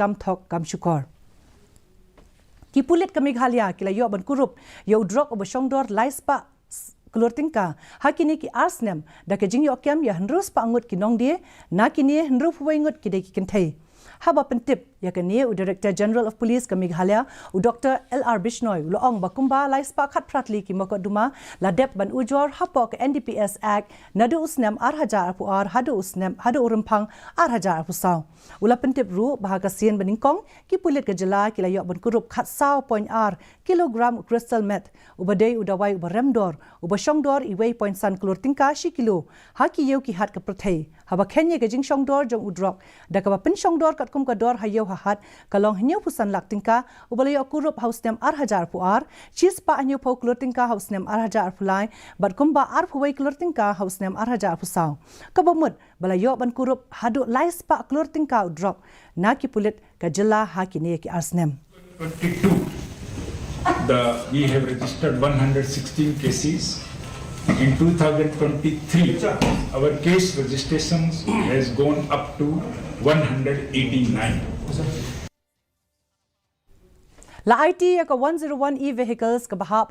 kam thok kam shukor ki Pulit ka Meghalaya kila yo ban Kurup yo Drok obashongdor laispa Klur Tyngka hakini ki Snem da ke jing yo kem ya hendrus pa angut ki nong die na kini hendru huwai ngut ki de ki kentai haba pentip ya ke ne Director General of Police ka Meghalaya u Dr. LR Bishnoi lo ong bakumba laispa khat pratli ki makoduma la dep ban ujor hapo ka NDPS Act nadu Snem arhajar apu ar hadu Snem hadu urempang arhajar apu saw ula pentip ru bahaga sien beningkong ki Pulit ka jela ki layo ban Kurup khat saw point r kilogram crystal meth ubadai udawai ubaremdor ubashongdor iwei point san Klur Tyngka shi kilo haki yeu ki hat ka prathai haba khenye ka jing shongdor jong udrok da ka pen shongdor kat kum ka dor hayeu hahat kalong hnyeu pusan lak Tyngka ubalayo Kurup house nem arhajar pu ar chis pa anyu pau Klur Tyngka house nem arhajar pulai bat kumba ar puwei Klur Tyngka house nem arhajar pusaw kabamut balayo ban Kurup hadu lais pa Klur Tyngka udrok na ki Pulit ka jela hakine ki Snem 22 we have registered 116 cases. In 2023, our case registrations has gone up to 189. La IT ka 101 e vehicles ka bahap